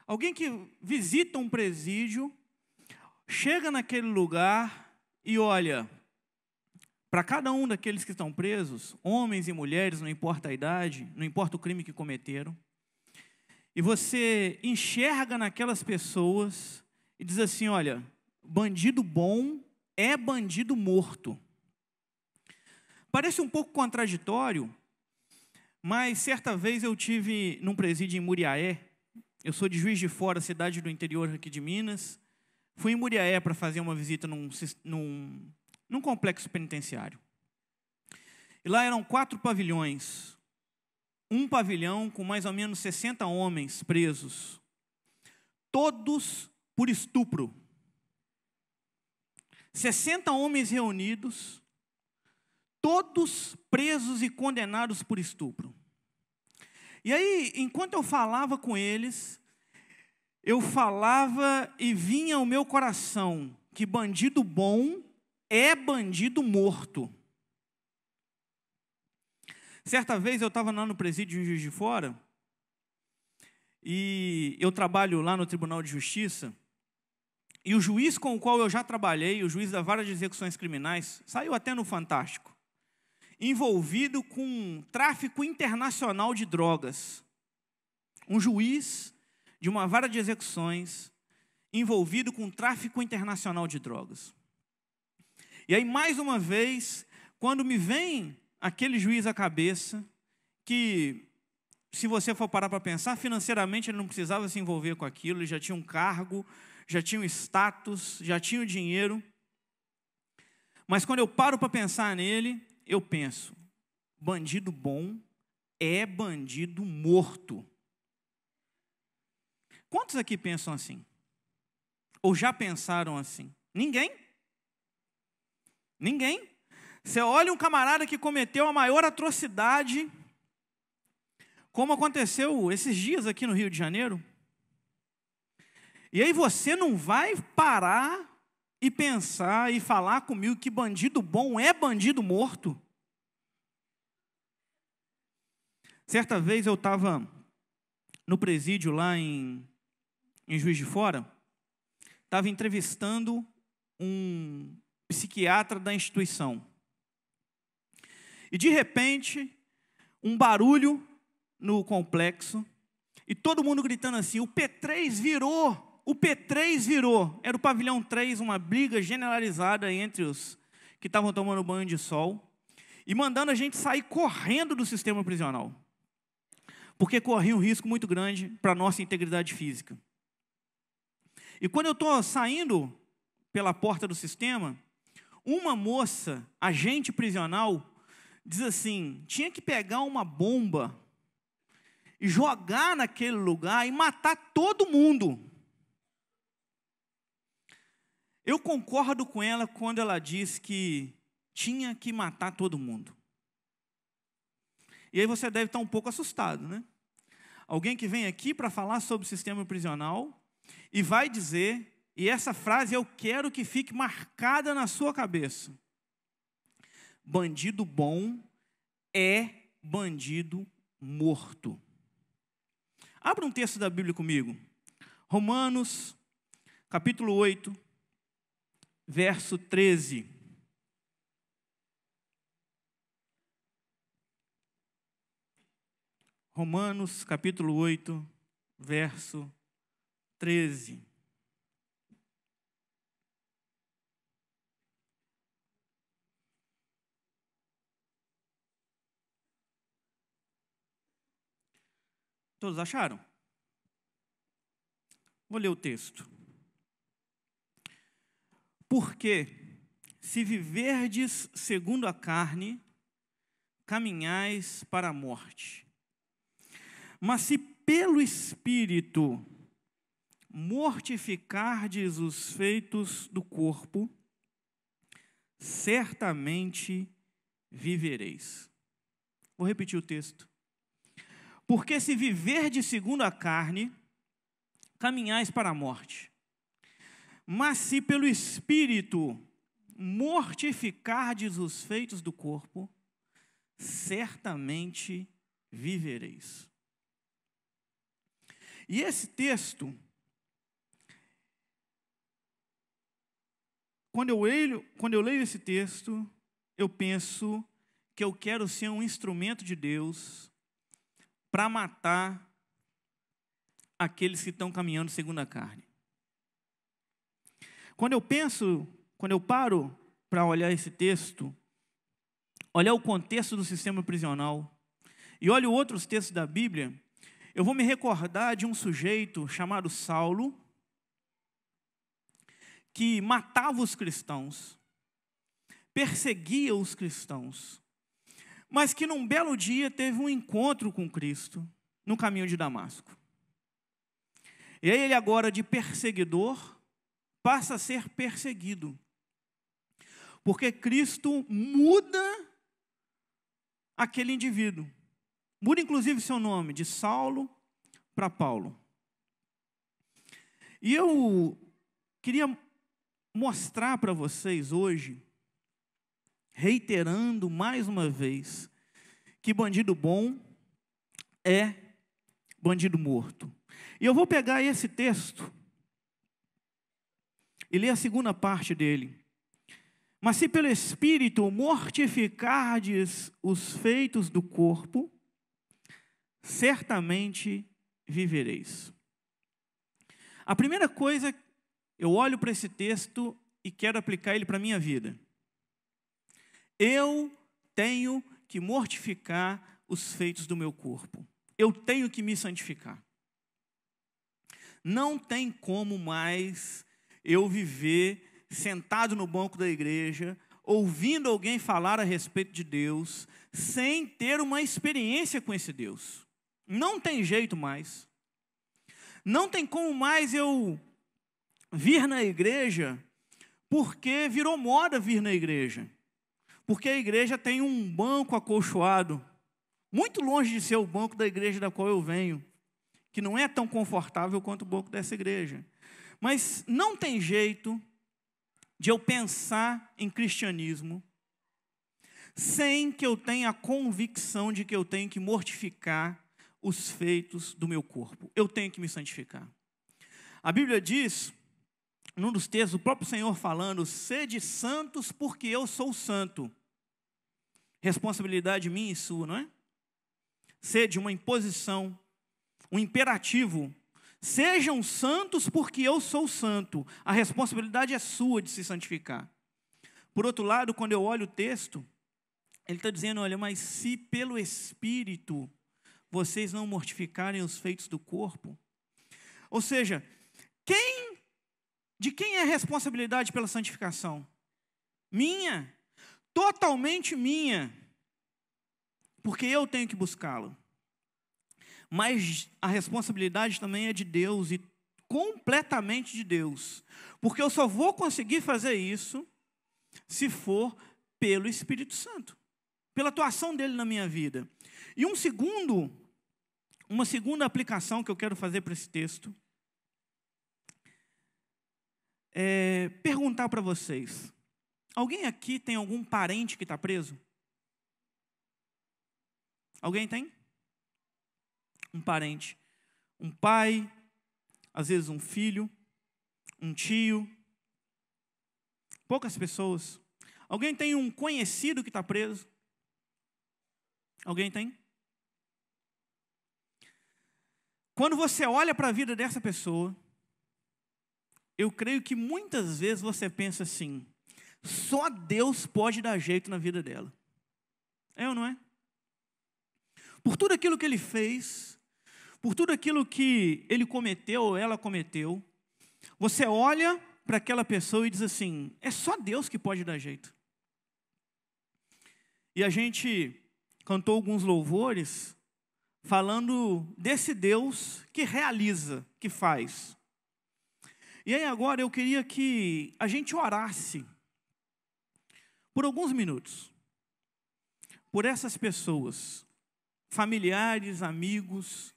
Alguém que visita um presídio, chega naquele lugar e olha para cada um daqueles que estão presos, homens e mulheres, não importa a idade, não importa o crime que cometeram, e você enxerga naquelas pessoas e diz assim, olha, bandido bom é bandido morto. Parece um pouco contraditório, mas certa vez eu tive num presídio em Muriaé. Eu sou de Juiz de Fora, cidade do interior aqui de Minas. Fui em Muriaé para fazer uma visita num complexo penitenciário. E lá eram 4 pavilhões. Um pavilhão com mais ou menos 60 homens presos. Todos por estupro. 60 homens reunidos, todos presos e condenados por estupro. E aí, enquanto eu falava com eles, eu falava e vinha ao meu coração que bandido bom é bandido morto. Certa vez eu estava lá no presídio em Juiz de Fora, e eu trabalho lá no Tribunal de Justiça, e o juiz com o qual eu já trabalhei, o juiz da Vara de Execuções Criminais, saiu até no Fantástico, envolvido com tráfico internacional de drogas. Um juiz de uma vara de execuções envolvido com tráfico internacional de drogas. E aí, mais uma vez, quando me vem aquele juiz à cabeça, que, se você for parar para pensar, financeiramente ele não precisava se envolver com aquilo, ele já tinha um cargo, já tinha um status, já tinha o dinheiro. Mas quando eu paro para pensar nele, eu penso, bandido bom é bandido morto. Quantos aqui pensam assim? Ou já pensaram assim? Ninguém? Ninguém? Você olha um camarada que cometeu a maior atrocidade, como aconteceu esses dias aqui no Rio de Janeiro, e aí você não vai parar e pensar e falar comigo que bandido bom é bandido morto? Certa vez eu estava no presídio lá em Juiz de Fora, estava entrevistando um psiquiatra da instituição. E de repente, um barulho no complexo, e todo mundo gritando assim, o P3 virou! O P3 virou. Era o pavilhão 3, uma briga generalizada entre os que estavam tomando banho de sol, e mandando a gente sair correndo do sistema prisional, porque corria um risco muito grande para a nossa integridade física. E quando eu estou saindo pela porta do sistema, uma moça, agente prisional, diz assim, tinha que pegar uma bomba e jogar naquele lugar e matar todo mundo. Eu concordo com ela quando ela diz que tinha que matar todo mundo. E aí você deve estar um pouco assustado, né? Alguém que vem aqui para falar sobre o sistema prisional e vai dizer, e essa frase eu quero que fique marcada na sua cabeça, bandido bom é bandido morto. Abra um texto da Bíblia comigo. Romanos, capítulo 8, verso 13. Romanos, capítulo 8, verso 13. Todos acharam? Vou ler o texto. Porque, se viverdes segundo a carne, caminhais para a morte. Mas se pelo Espírito mortificardes os feitos do corpo, certamente vivereis. Vou repetir o texto. Porque se viverdes segundo a carne, caminhais para a morte. Mas se pelo Espírito mortificardes os feitos do corpo, certamente vivereis. E esse texto, quando eu leio esse texto, eu penso que eu quero ser um instrumento de Deus para matar aqueles que estão caminhando segundo a carne. Quando eu paro para olhar esse texto, olhar o contexto do sistema prisional e olho outros textos da Bíblia, eu vou me recordar de um sujeito chamado Saulo, que matava os cristãos, perseguia os cristãos, mas que num belo dia teve um encontro com Cristo no caminho de Damasco. E aí ele agora de perseguidor passa a ser perseguido, porque Cristo muda aquele indivíduo, muda inclusive seu nome, de Saulo para Paulo. E eu queria mostrar para vocês hoje, reiterando mais uma vez, que bandido bom é bandido morto. E eu vou pegar esse texto e ler a segunda parte dele. Mas se pelo Espírito mortificardes os feitos do corpo, certamente vivereis. A primeira coisa, eu olho para esse texto e quero aplicar ele para a minha vida. Eu tenho que mortificar os feitos do meu corpo. Eu tenho que me santificar. Não tem como mais eu viver sentado no banco da igreja, ouvindo alguém falar a respeito de Deus, sem ter uma experiência com esse Deus. Não tem jeito mais. Não tem como mais eu vir na igreja, porque virou moda vir na igreja. Porque a igreja tem um banco acolchoado, muito longe de ser o banco da igreja da qual eu venho, que não é tão confortável quanto o banco dessa igreja. Mas não tem jeito de eu pensar em cristianismo sem que eu tenha a convicção de que eu tenho que mortificar os feitos do meu corpo. Eu tenho que me santificar. A Bíblia diz, num dos textos, o próprio Senhor falando, sede santos porque eu sou santo. Responsabilidade minha e sua, não é? Sede, uma imposição, um imperativo. Sejam santos porque eu sou santo. A responsabilidade é sua de se santificar. Por outro lado, quando eu olho o texto, ele está dizendo, olha, mas se pelo Espírito vocês não mortificarem os feitos do corpo. Ou seja, de quem é a responsabilidade pela santificação? Minha, totalmente minha, porque eu tenho que buscá-lo. Mas a responsabilidade também é de Deus e completamente de Deus, porque eu só vou conseguir fazer isso se for pelo Espírito Santo, pela atuação dele na minha vida. E uma segunda aplicação que eu quero fazer para esse texto é perguntar para vocês: alguém aqui tem algum parente que está preso? Alguém tem? Um parente, um pai, às vezes um filho, um tio, poucas pessoas. Alguém tem um conhecido que está preso? Alguém tem? Quando você olha para a vida dessa pessoa, eu creio que muitas vezes você pensa assim, só Deus pode dar jeito na vida dela. É ou não é? Por tudo aquilo que ele fez, por tudo aquilo que ele cometeu ou ela cometeu, você olha para aquela pessoa e diz assim, é só Deus que pode dar jeito. E a gente cantou alguns louvores falando desse Deus que realiza, que faz. E aí agora eu queria que a gente orasse por alguns minutos por essas pessoas, familiares, amigos,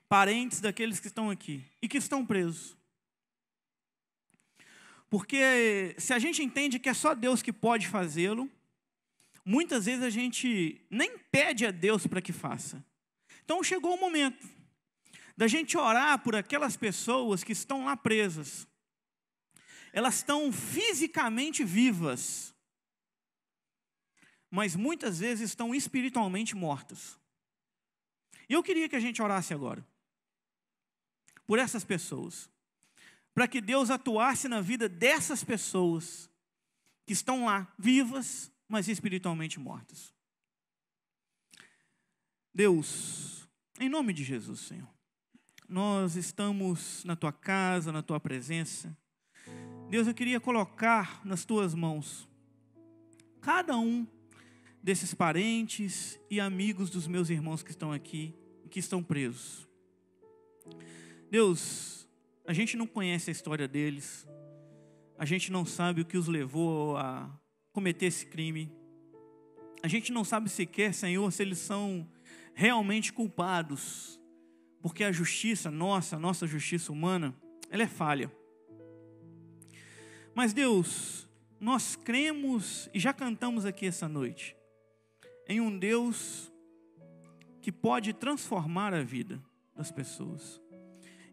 parentes daqueles que estão aqui e que estão presos. Porque se a gente entende que é só Deus que pode fazê-lo, muitas vezes a gente nem pede a Deus para que faça. Então chegou o momento da gente orar por aquelas pessoas que estão lá presas. Elas estão fisicamente vivas, mas muitas vezes estão espiritualmente mortas. E eu queria que a gente orasse agora por essas pessoas, para que Deus atuasse na vida dessas pessoas que estão lá, vivas, mas espiritualmente mortas. Deus, em nome de Jesus, Senhor, nós estamos na Tua casa, na Tua presença. Deus, eu queria colocar nas Tuas mãos cada um desses parentes e amigos dos meus irmãos que estão aqui, que estão presos. Deus, a gente não conhece a história deles, a gente não sabe o que os levou a cometer esse crime, a gente não sabe sequer, Senhor, se eles são realmente culpados, porque a justiça nossa, a nossa justiça humana, ela é falha. Mas Deus, nós cremos e já cantamos aqui essa noite em um Deus que pode transformar a vida das pessoas.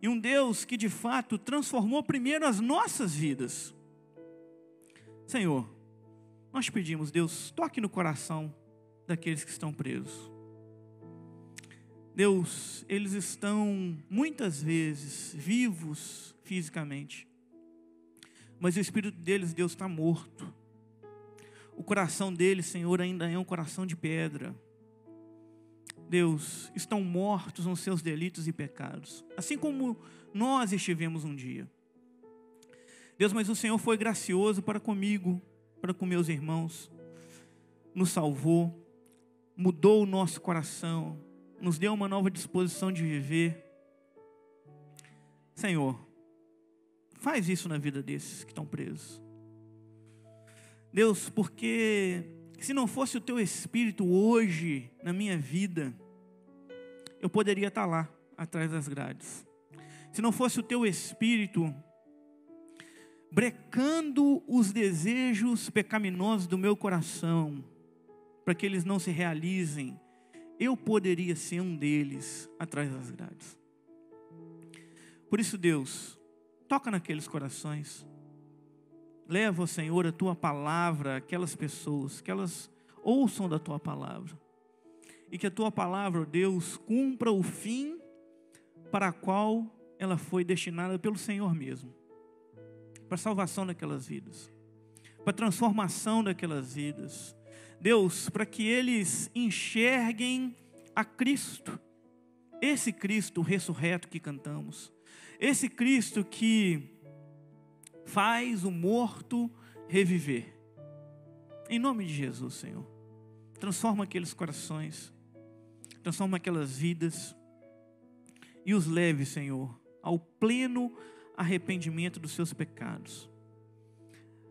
E um Deus que de fato transformou primeiro as nossas vidas. Senhor, nós te pedimos, Deus, toque no coração daqueles que estão presos. Deus, eles estão muitas vezes vivos fisicamente, mas o espírito deles, Deus, está morto. O coração deles, Senhor, ainda é um coração de pedra. Deus, estão mortos nos seus delitos e pecados, assim como nós estivemos um dia. Deus, mas o Senhor foi gracioso para comigo, para com meus irmãos, nos salvou, mudou o nosso coração, nos deu uma nova disposição de viver. Senhor, faz isso na vida desses que estão presos. Deus, porque se não fosse o Teu Espírito hoje na minha vida, eu poderia estar lá, atrás das grades. Se não fosse o Teu Espírito brecando os desejos pecaminosos do meu coração, para que eles não se realizem, eu poderia ser um deles atrás das grades. Por isso, Deus, toca naqueles corações. Leva, Senhor, a Tua palavra àquelas pessoas, que elas ouçam da Tua palavra. E que a Tua palavra, Deus, cumpra o fim para a qual ela foi destinada pelo Senhor mesmo. Para a salvação daquelas vidas. Para a transformação daquelas vidas. Deus, para que eles enxerguem a Cristo. Esse Cristo ressurreto que cantamos. Esse Cristo que faz o morto reviver. Em nome de Jesus, Senhor. Transforma aqueles corações. Transforma aquelas vidas. E os leve, Senhor, ao pleno arrependimento dos seus pecados.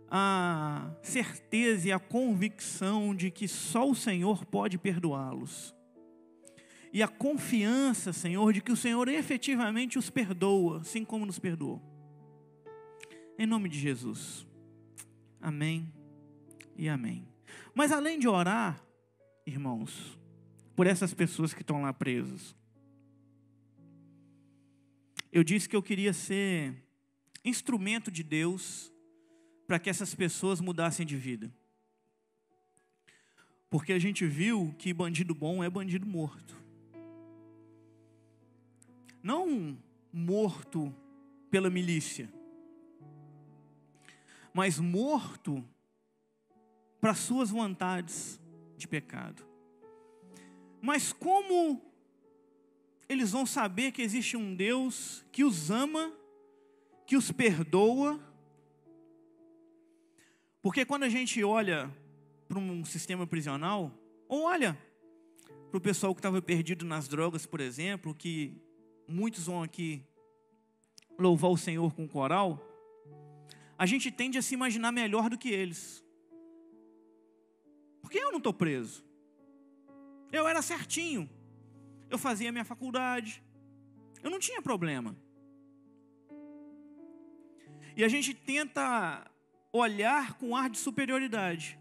A certeza e a convicção de que só o Senhor pode perdoá-los. E a confiança, Senhor, de que o Senhor efetivamente os perdoa, assim como nos perdoou. Em nome de Jesus. Amém e amém. Mas além de orar, irmãos, por essas pessoas que estão lá presas, eu disse que eu queria ser instrumento de Deus para que essas pessoas mudassem de vida. Porque a gente viu que bandido bom é bandido morto. Não morto pela milícia, mas morto para suas vontades de pecado. Mas como eles vão saber que existe um Deus que os ama, que os perdoa? Porque quando a gente olha para um sistema prisional, ou olha para o pessoal que estava perdido nas drogas, por exemplo, que muitos vão aqui louvar o Senhor com coral, a gente tende a se imaginar melhor do que eles. Porque eu não estou preso. Eu era certinho. Eu fazia a minha faculdade. Eu não tinha problema. E a gente tenta olhar com ar de superioridade.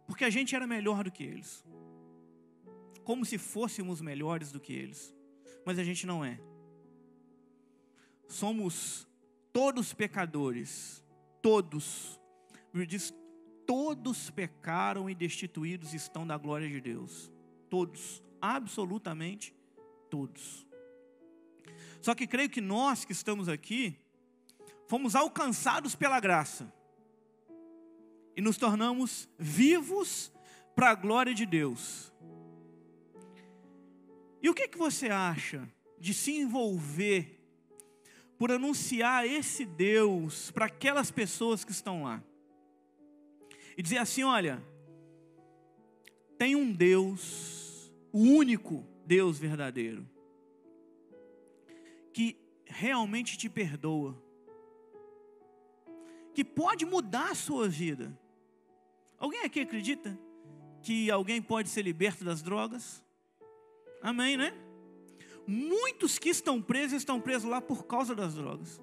Porque a gente era melhor do que eles. Como se fôssemos melhores do que eles. Mas a gente não é. somos todos pecadores, todos. A Bíblia diz, todos pecaram e destituídos estão da glória de Deus. Todos, absolutamente todos. Só que creio que nós que estamos aqui, fomos alcançados pela graça. E nos tornamos vivos para a glória de Deus. E o que você acha de se envolver por anunciar esse Deus para aquelas pessoas que estão lá? E dizer assim, olha, tem um Deus, o único Deus verdadeiro, que realmente te perdoa, que pode mudar a sua vida. Alguém aqui acredita que alguém pode ser liberto das drogas? Amém, né? Muitos que estão presos lá por causa das drogas.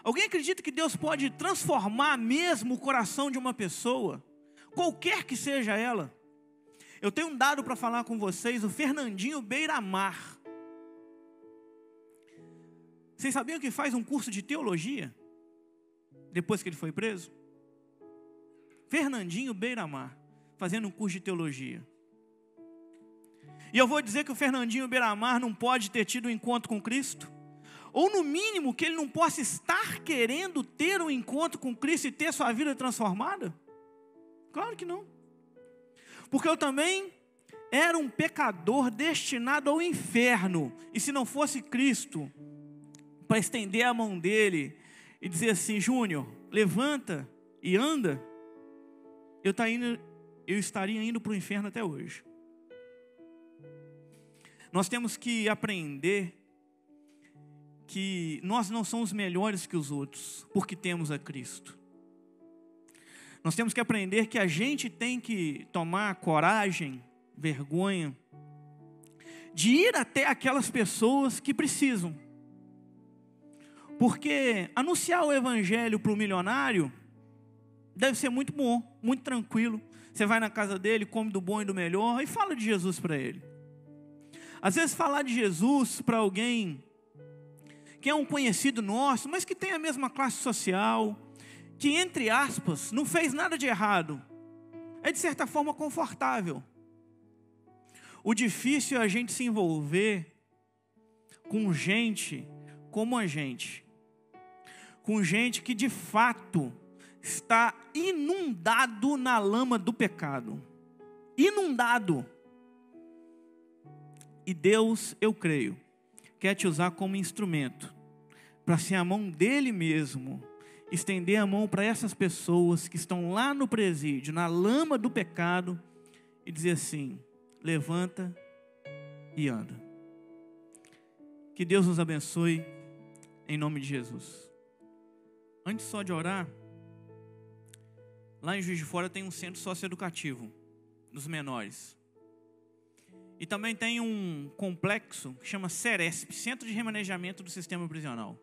Alguém acredita que Deus pode transformar mesmo o coração de uma pessoa, qualquer que seja ela? Eu tenho um dado para falar com vocês, o Fernandinho Beiramar. Vocês sabiam que faz um curso de teologia? Depois que ele foi preso? Fernandinho Beiramar, fazendo um curso de teologia. E eu vou dizer que o Fernandinho Beiramar não pode ter tido um encontro com Cristo? Ou no mínimo que ele não possa estar querendo ter um encontro com Cristo e ter sua vida transformada? Claro que não. Porque eu também era um pecador destinado ao inferno. E se não fosse Cristo, para estender a mão dele e dizer assim, Júnior, levanta e anda, eu estaria indo para o inferno até hoje. Nós temos que aprender que nós não somos melhores que os outros, porque temos a Cristo. Nós temos que aprender que a gente tem que tomar coragem, vergonha, de ir até aquelas pessoas que precisam. Porque anunciar o evangelho para o milionário deve ser muito bom, muito tranquilo. Você vai na casa dele, come do bom e do melhor e fala de Jesus para ele. Às vezes falar de Jesus para alguém que é um conhecido nosso, mas que tem a mesma classe social, que entre aspas não fez nada de errado, é de certa forma confortável. O difícil é a gente se envolver com gente como a gente, com gente que de fato está inundado na lama do pecado, inundado. E Deus, eu creio, quer te usar como instrumento para ser a mão dele mesmo, estender a mão para essas pessoas que estão lá no presídio, na lama do pecado, e dizer assim, levanta e anda. Que Deus nos abençoe, em nome de Jesus. Antes só de orar, lá em Juiz de Fora tem um centro socioeducativo dos menores. E também tem um complexo que chama CERESP, Centro de Remanejamento do Sistema Prisional.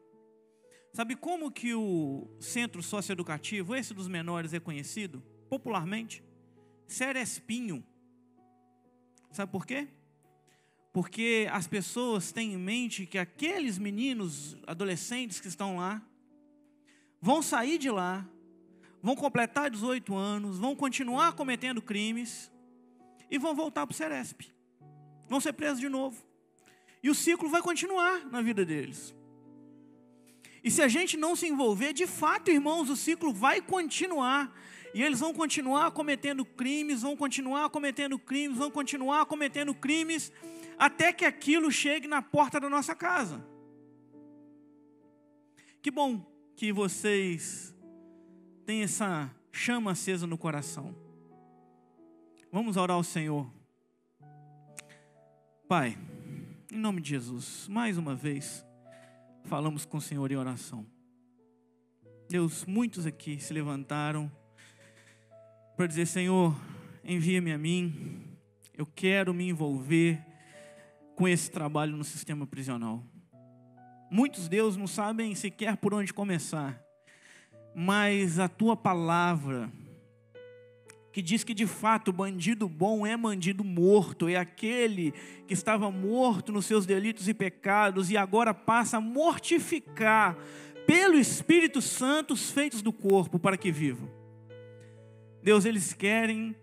Sabe como que o centro socioeducativo, esse dos menores, é conhecido? Popularmente? Cerespinho. Sabe por quê? Porque as pessoas têm em mente que aqueles meninos, adolescentes que estão lá, vão sair de lá, vão completar 18 anos, vão continuar cometendo crimes e vão voltar para o CERESP. Vão ser presos de novo. E o ciclo vai continuar na vida deles. E se a gente não se envolver, de fato, irmãos, o ciclo vai continuar. E eles vão continuar cometendo crimes, vão continuar cometendo crimes, vão continuar cometendo crimes, até que aquilo chegue na porta da nossa casa. Que bom que vocês têm essa chama acesa no coração. Vamos orar ao Senhor. Pai, em nome de Jesus, mais uma vez, falamos com o Senhor em oração. Deus, muitos aqui se levantaram para dizer, Senhor, envia-me a mim, eu quero me envolver com esse trabalho no sistema prisional. Muitos, Deus, não sabem sequer por onde começar, mas a Tua palavra, que diz que de fato bandido bom é bandido morto, é aquele que estava morto nos seus delitos e pecados e agora passa a mortificar pelo Espírito Santo os feitos do corpo para que vivam. Deus, eles querem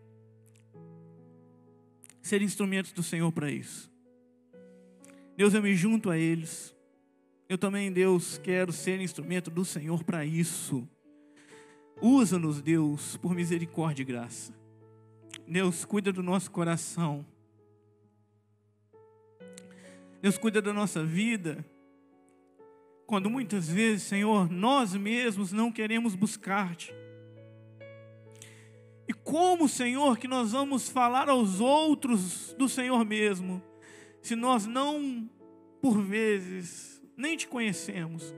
ser instrumentos do Senhor para isso. Deus, eu me junto a eles. Eu também, Deus, quero ser instrumento do Senhor para isso. Usa-nos, Deus, por misericórdia e graça. Deus, cuida do nosso coração. Deus, cuida da nossa vida. Quando muitas vezes, Senhor, nós mesmos não queremos buscar-te. E como, Senhor, que nós vamos falar aos outros do Senhor mesmo, se nós não, por vezes, nem te conhecemos?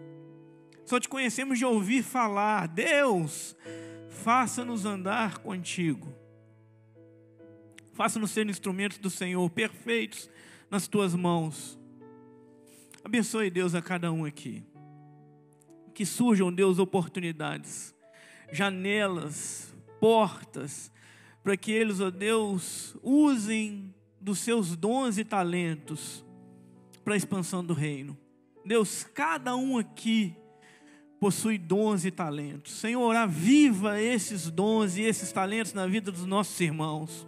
Só te conhecemos de ouvir falar. Deus, faça-nos andar contigo. Faça-nos ser instrumentos do Senhor, perfeitos nas tuas mãos. Abençoe, Deus, a cada um aqui. Que surjam, Deus, oportunidades, janelas, portas, para que eles, ó Deus, usem dos seus dons e talentos para a expansão do reino. Deus, cada um aqui possui dons e talentos. Senhor, aviva esses dons e esses talentos na vida dos nossos irmãos.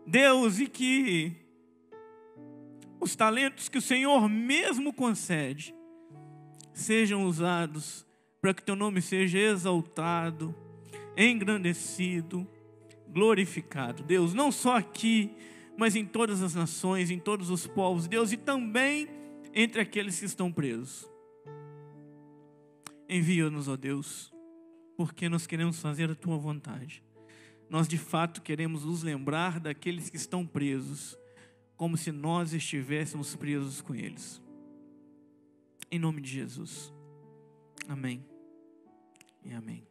Deus, e que os talentos que o Senhor mesmo concede sejam usados para que teu nome seja exaltado, engrandecido, glorificado. Deus, não só aqui, mas em todas as nações, em todos os povos, Deus, e também entre aqueles que estão presos. Envia-nos, ó Deus, porque nós queremos fazer a tua vontade. Nós de fato queremos nos lembrar daqueles que estão presos, como se nós estivéssemos presos com eles. Em nome de Jesus. Amém e amém.